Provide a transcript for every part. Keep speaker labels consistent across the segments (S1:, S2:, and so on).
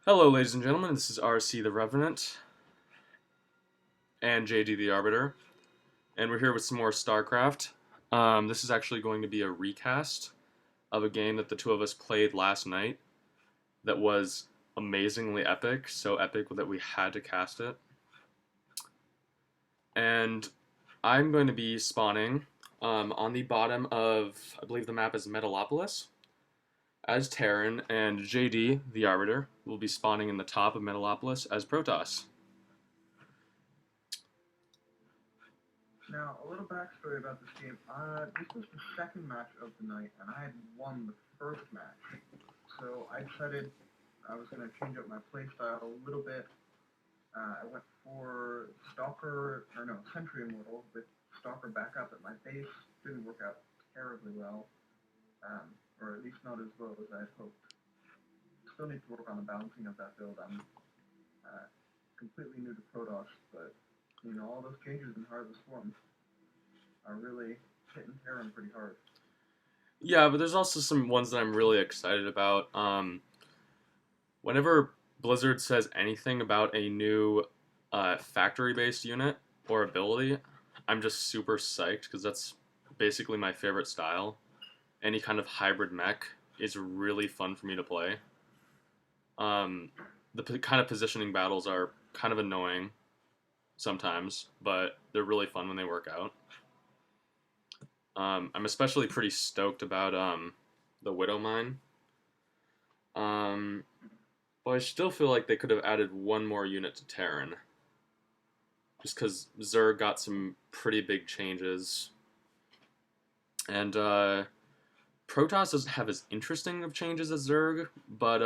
S1: Hello, ladies and gentlemen. This is RC the Revenant and JD the Arbiter, and we're here with some more Starcraft. This is actually going to be a recast of a game that the two of us played last night that was amazingly epic, so epic that we had to cast it. And I'm going to be spawning on the bottom of, I believe the map is Metalopolis, as Terran, and JD, the Arbiter, will be spawning in the top of Metalopolis as Protoss.
S2: Now, a little backstory about this game. This was the second match of the night, and I had won the first match. So I decided I was going to change up my playstyle a little bit. I went for Sentry Immortal with Stalker backup at my base. Didn't work out terribly well, or at least not as well as I had hoped. Still need to work on the balancing of that build. I'm completely new to Protoss, but all those changes in Heart of the Swarm are really hitting Terran pretty hard.
S1: Yeah, but there's also some ones that I'm really excited about. Whenever Blizzard says anything about a new factory-based unit or ability, I'm just super psyched because that's basically my favorite style. Any kind of hybrid mech is really fun for me to play. The kind of positioning battles are kind of annoying sometimes, but they're really fun when they work out. I'm especially pretty stoked about the Widow Mine. But I still feel like they could have added one more unit to Terran. Just because Zerg got some pretty big changes. And Protoss doesn't have as interesting of changes as Zerg, but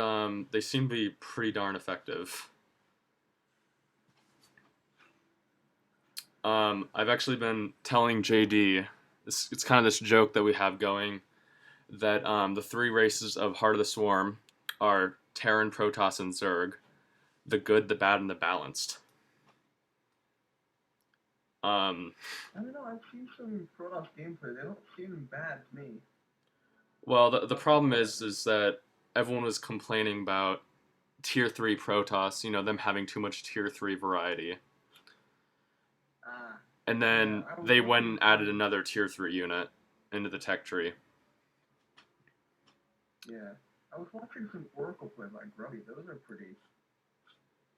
S1: they seem to be pretty darn effective. I've actually been telling JD, it's kind of this joke that we have going, that the three races of Heart of the Swarm are Terran, Protoss, and Zerg. The good, the bad, and the balanced.
S2: I don't know, I've seen some Protoss gameplay. They don't seem bad to me.
S1: Well, the problem is that everyone was complaining about Tier 3 Protoss, them having too much Tier 3 variety. And then they went and added another Tier 3 unit into the tech tree.
S2: Yeah. I was watching some Oracle play by Grubby. Those are pretty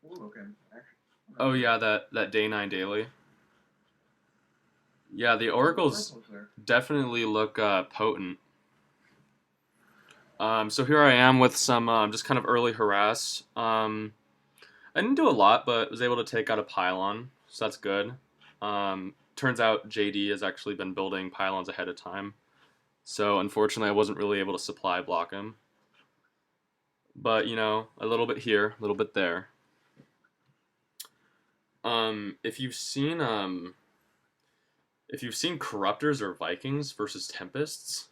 S2: cool looking, actually.
S1: Oh yeah, that Day 9 daily. Yeah, the Oracles definitely look potent. So here I am with some just kind of early harass. I didn't do a lot, but was able to take out a pylon, so that's good. Turns out JD has actually been building pylons ahead of time, so unfortunately I wasn't really able to supply block him. But a little bit here, a little bit there. If you've seen Corruptors or Vikings versus Tempests,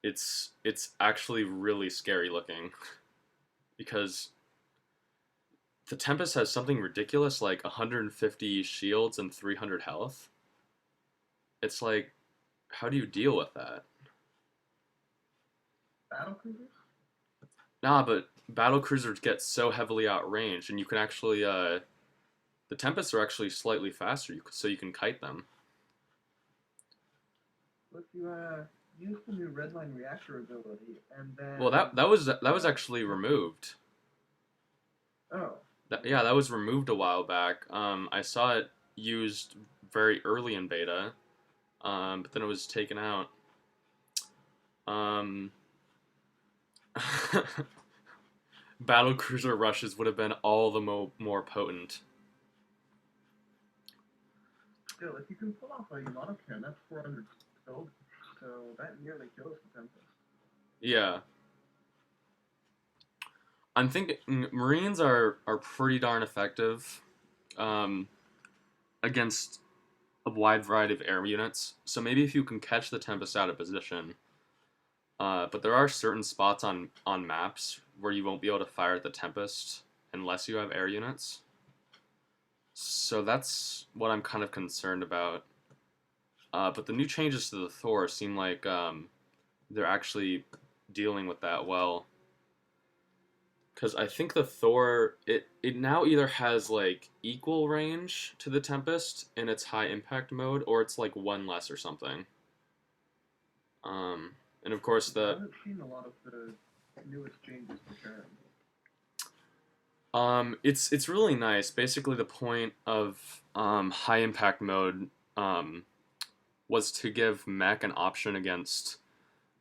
S1: it's actually really scary looking because the Tempest has something ridiculous like 150 shields and 300 health. It's like, how do you deal with that?
S2: Battlecruisers?
S1: Nah, but battlecruisers get so heavily outranged, and you can actually the Tempests are actually slightly faster, so you can kite them.
S2: If you use the new Redline Reactor ability, and then...
S1: Well, that was actually removed.
S2: Oh.
S1: Yeah, that was removed a while back. I saw it used very early in beta, but then it was taken out. Battlecruiser rushes would have been all the more potent.
S2: Still, if you can pull off a Monocan, that's 400 gold, so that nearly kills the Tempest.
S1: Yeah. I'm thinking Marines are pretty darn effective against a wide variety of air units. So maybe if you can catch the Tempest out of position. But there are certain spots on maps where you won't be able to fire at the Tempest unless you have air units. So that's what I'm kind of concerned about. But the new changes to the Thor seem like they're actually dealing with that well. Because I think the Thor it now either has like equal range to the Tempest in its high impact mode, or it's like one less or something. And of course
S2: I
S1: the
S2: haven't seen a lot of the newest changes to Terran.
S1: it's really nice. Basically, the point of high impact mode was to give mech an option against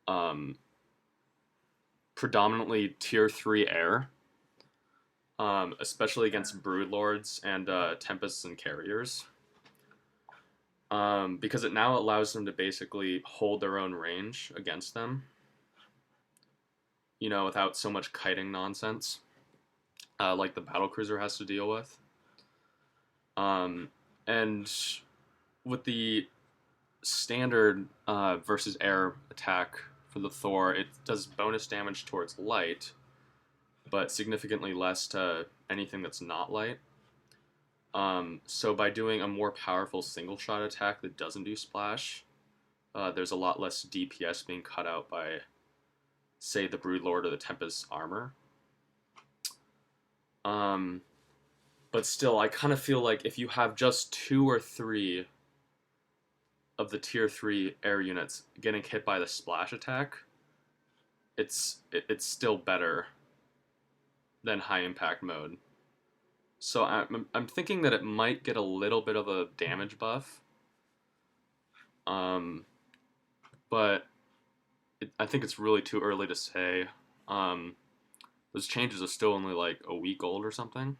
S1: um, predominantly tier 3 air, especially
S2: Yeah.
S1: against broodlords and tempests and carriers. Because it now allows them to basically hold their own range against them, without so much kiting nonsense, like the battlecruiser has to deal with. Um, and with the standard versus air attack for the Thor, it does bonus damage towards light, but significantly less to anything that's not light. So by doing a more powerful single shot attack that doesn't do splash, there's a lot less DPS being cut out by, say, the Broodlord or the Tempest armor. Um, but still, I kind of feel like if you have just 2 or 3 of the tier 3 air units getting hit by the splash attack, it's still better than high impact mode. So I'm thinking that it might get a little bit of a damage buff, um, but I think it's really too early to say. Um, those changes are still only like a week old or something.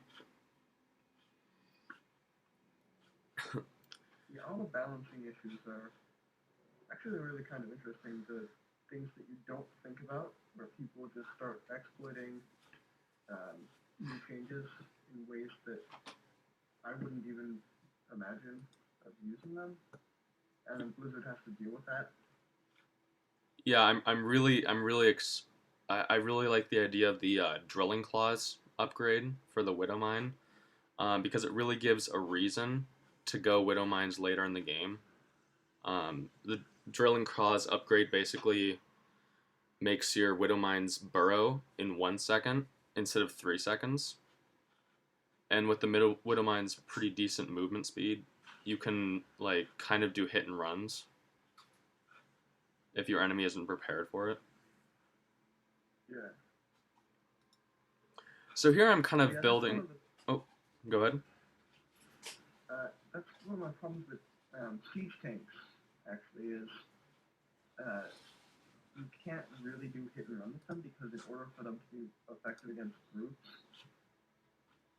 S2: Yeah, all the balancing issues are actually really kind of interesting. The things that you don't think about, where people just start exploiting new changes in ways that I wouldn't even imagine of using them, and then Blizzard has to deal with that.
S1: Yeah, I really like the idea of the drilling claws upgrade for the Widow Mine, because it really gives a reason to go Widow Mines later in the game. The drilling claws upgrade basically makes your Widow Mines burrow in 1 second instead of 3 seconds. And with the Widow Mine's pretty decent movement speed, you can like kind of do hit and runs if your enemy isn't prepared for it.
S2: Yeah.
S1: So here I'm kind of
S2: Yeah,
S1: building. Oh, go ahead.
S2: that's one of my problems with siege tanks. Actually, is uh, you can't really do hit and run with them because in order for them to be effective against groups,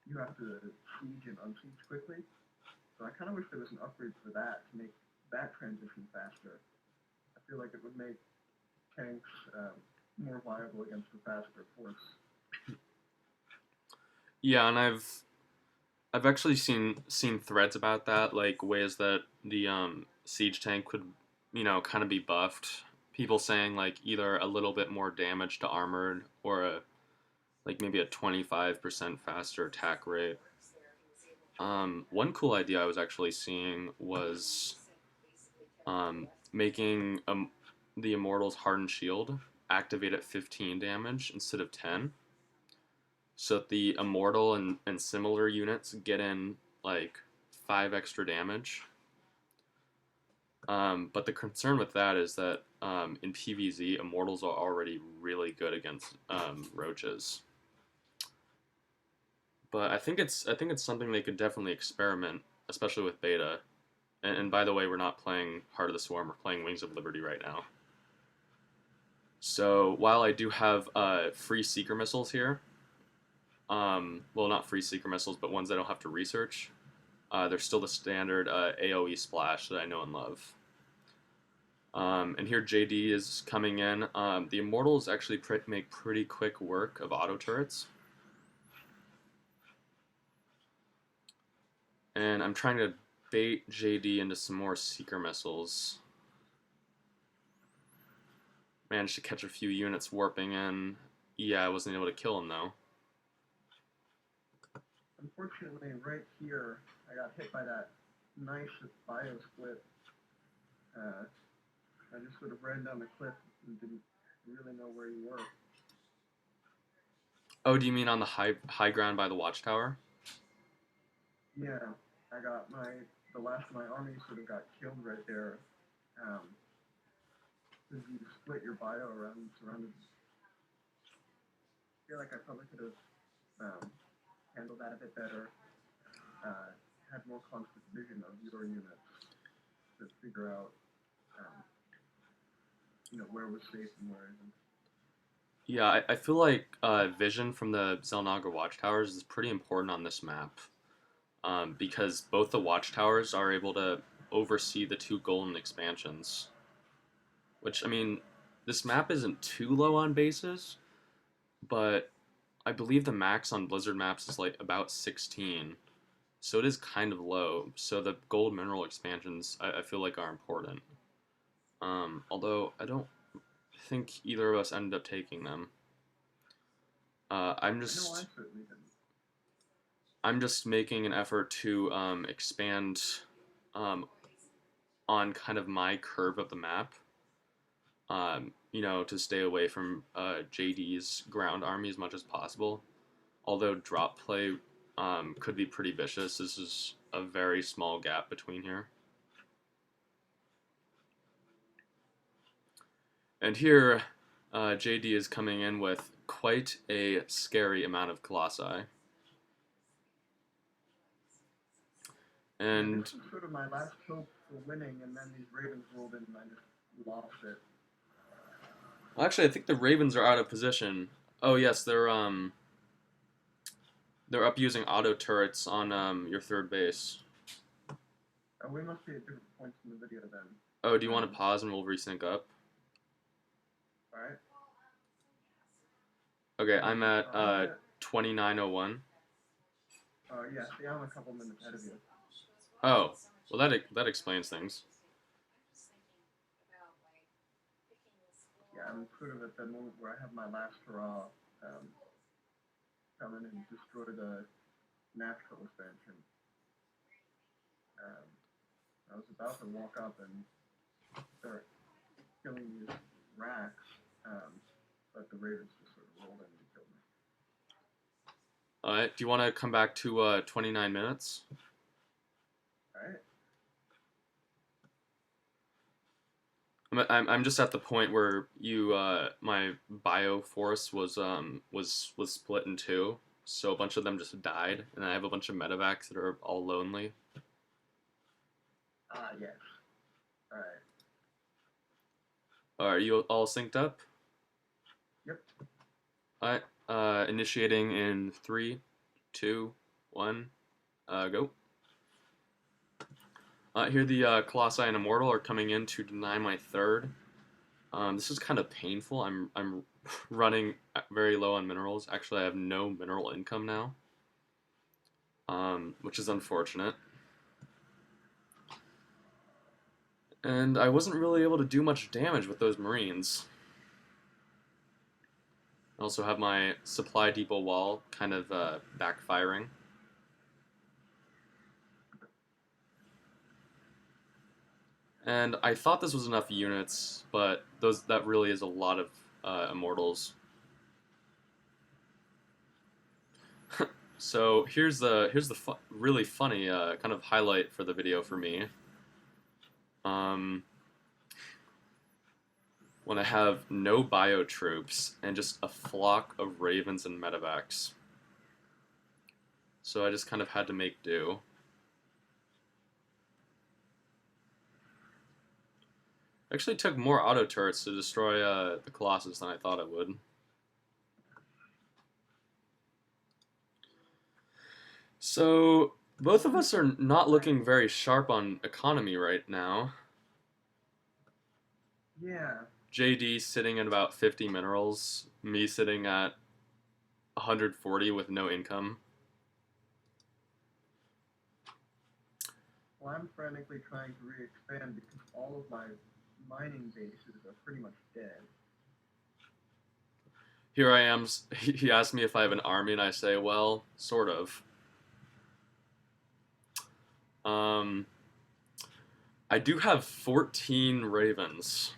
S2: you have to siege and unsiege quickly. So I kind of wish there was an upgrade for that to make that transition faster. I feel like it would make tanks more viable against a faster force.
S1: Yeah, and I've actually seen threads about that, like ways that the siege tank could, kind of be buffed. People saying like either a little bit more damage to armored or like maybe a 25% faster attack rate. One cool idea I was actually seeing was making the Immortal's Hardened Shield activate at 15 damage instead of 10. So that the Immortal and similar units get in like 5 extra damage. But the concern with that is that in PvZ, Immortals are already really good against roaches. But I think it's something they could definitely experiment, especially with beta. And by the way, we're not playing Heart of the Swarm. We're playing Wings of Liberty right now. So while I do have free Seeker missiles here, well, not free Seeker missiles, but ones I don't have to research, they're still the standard AoE splash that I know and love. And here JD is coming in. The Immortals actually make pretty quick work of auto turrets. And I'm trying to bait JD into some more Seeker missiles. Managed to catch a few units warping in. Yeah, I wasn't able to kill him though.
S2: Unfortunately, right here, I got hit by that nice bio split. I just sort of ran down the cliff and didn't really know where you were.
S1: Oh, do you mean on the high ground by the watchtower?
S2: Yeah, I got the last of my army sort of got killed right there. Um, because you split your bio around surrounded. I feel like I probably could have handled that a bit better. Uh, had more constant vision of your units to figure out, um, where was safe and where isn't.
S1: Yeah, I feel like vision from the Zelnaga watchtowers is pretty important on this map, because both the watchtowers are able to oversee the two golden expansions. Which, I mean, this map isn't too low on bases, but I believe the max on Blizzard maps is like about 16. So it is kind of low. So the gold mineral expansions, I feel like, are important. Although I don't think either of us ended up taking them. I'm
S2: I know I
S1: just
S2: certainly didn't.
S1: I'm just making an effort to expand um, on kind of my curve of the map. To stay away from JD's ground army as much as possible. Although drop play could be pretty vicious, this is a very small gap between here. And here, JD is coming in with quite a scary amount of colossi.
S2: Yeah, this
S1: And
S2: was sort of my last hope for winning, and then these Ravens rolled in and I just lost it.
S1: actually, I think the Ravens are out of position. Oh yes, they're up using auto turrets on your third base.
S2: We must be at different points in the video then.
S1: Oh, do you want to pause and we'll resync up?
S2: Alright.
S1: Okay, I'm at
S2: I'm at
S1: 2901.
S2: yeah, see, I'm a couple minutes ahead of you.
S1: Oh, well that explains things.
S2: Yeah, I'm sort of at the moment where I have my last hurrah come in and destroy the natural expansion. I was about to walk up and start killing these racks, but the Ravens just sort of rolled in and killed me.
S1: Alright, do you want to come back to 29 minutes?
S2: Alright.
S1: I'm just at the point where my bioforce was split in two, so a bunch of them just died, and I have a bunch of medevacs that are all lonely.
S2: Yes. Alright.
S1: Are you all synced up?
S2: Yep.
S1: Alright, initiating in 3, 2, 1, go. Here the Colossi and Immortal are coming in to deny my third. This is kind of painful. I'm running very low on minerals. Actually, I have no mineral income now, which is unfortunate. And I wasn't really able to do much damage with those Marines. I also have my supply depot wall kind of backfiring. And I thought this was enough units, but that really is a lot of Immortals. So here's the really funny kind of highlight for the video for me. When I have no bio troops and just a flock of ravens and medevacs. So I just kind of had to make do. Actually took more auto turrets to destroy the Colossus than I thought it would. So both of us are not looking very sharp on economy right now.
S2: Yeah.
S1: JD sitting at about 50 minerals, me sitting at 140 with no income.
S2: Well, I'm frantically trying to re-expand because all of my mining bases are pretty much dead.
S1: Here I am. He asked me if I have an army, and I say, well, sort of. I do have 14 ravens.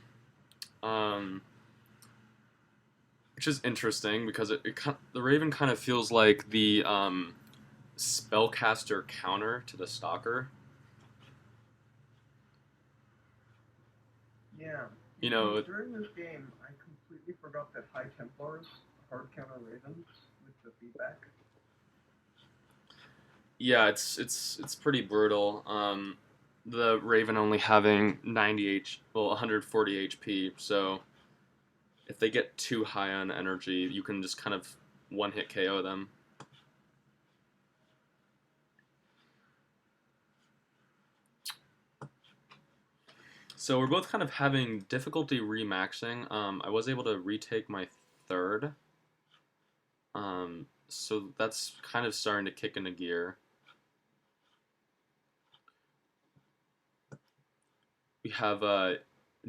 S1: which is interesting because the Raven kind of feels like the spellcaster counter to the Stalker.
S2: Yeah.
S1: You
S2: You see,
S1: know,
S2: during this game, I completely forgot that High Templars hard counter Ravens with the feedback.
S1: yeah, it's pretty brutal. The Raven only having 140 HP, so if they get too high on energy, you can just kind of one hit KO them. So we're both kind of having difficulty remaxing. I was able to retake my third. So that's kind of starting to kick into gear. We have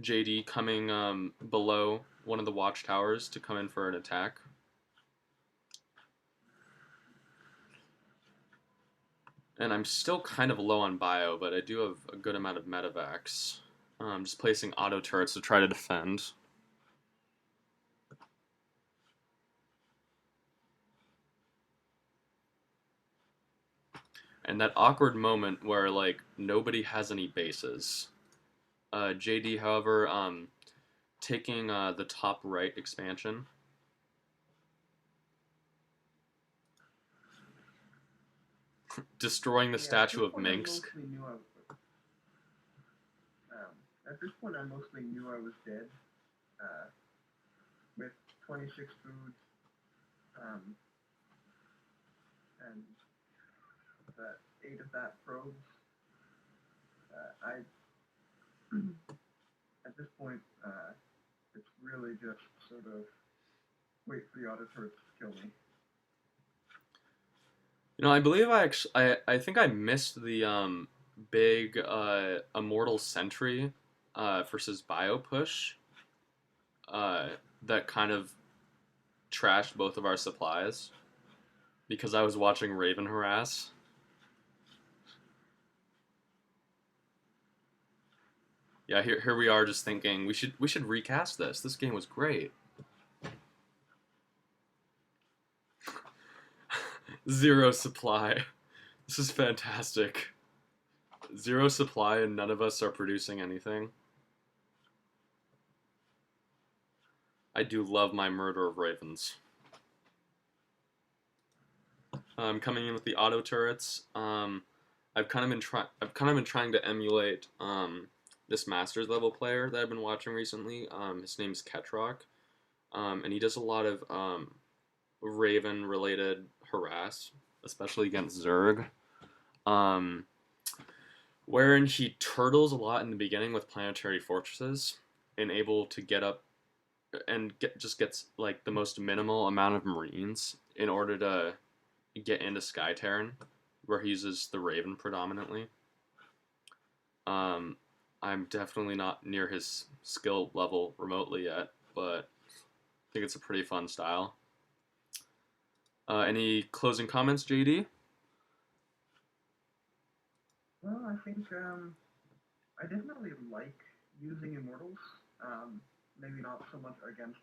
S1: JD coming below one of the watchtowers to come in for an attack. And I'm still kind of low on bio, but I do have a good amount of medevacs. Just placing auto turrets to try to defend. And that awkward moment where like nobody has any bases. JD, however, taking the top right expansion. Destroying the
S2: Yeah, at
S1: statue
S2: this
S1: of
S2: point I
S1: Minsk.
S2: mostly knew at this point I mostly knew I was dead. Uh, with 26 food, um, and that 8 of that probes, I at this point it's really just sort of wait for the auto turrets to kill me.
S1: You know, I believe I think I missed the big Immortal Sentry versus Bio push uh, that kind of trashed both of our supplies because I was watching Raven harass. Yeah, here we are just thinking we should recast this. This game was great. Zero supply. This is fantastic. Zero supply and none of us are producing anything. I do love my murder of ravens. Coming in with the auto turrets. I've kind of been trying to emulate this masters level player that I've been watching recently. His name's Ketrock, and he does a lot of Raven related harass, especially against Zerg. Um, Wherein he turtles a lot in the beginning with planetary fortresses and able to get up and just gets like the most minimal amount of marines in order to get into SkyTerran, where he uses the Raven predominantly. Um, I'm definitely not near his skill level remotely yet, but I think it's a pretty fun style. Any closing comments, JD?
S2: Well, I think I definitely like using immortals. Maybe not so much against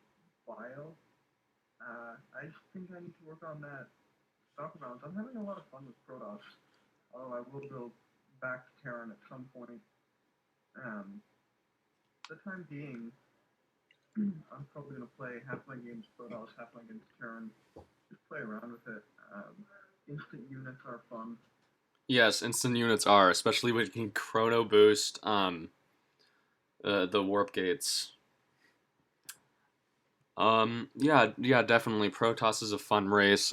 S2: bio. I just think I need to work on that stock balance. I'm having a lot of fun with Protoss, although I will go back to Terran at some point. Um, for the time being, I'm probably going to play halfling games Protoss, halfling games Terran, just play around with it. Instant units are fun.
S1: Yes, instant units are, especially when you can chrono boost the warp gates. Yeah, definitely. Protoss is a fun race.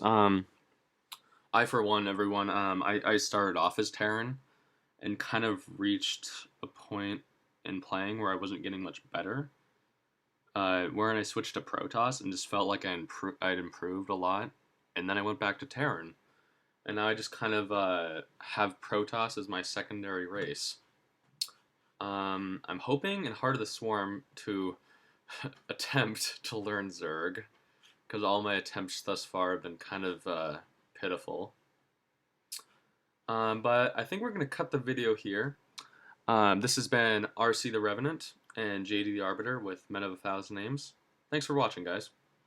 S1: I for one, everyone, I started off as Terran and kind of reached a point in playing where I wasn't getting much better. Wherein I switched to Protoss and just felt like I'd improved a lot, and then I went back to Terran, and now I just kind of have Protoss as my secondary race. I'm hoping in Heart of the Swarm to attempt to learn Zerg, because all my attempts thus far have been kind of pitiful. But I think we're going to cut the video here. This has been RC the Revenant and JD the Arbiter with Men of a Thousand Names. Thanks for watching, guys.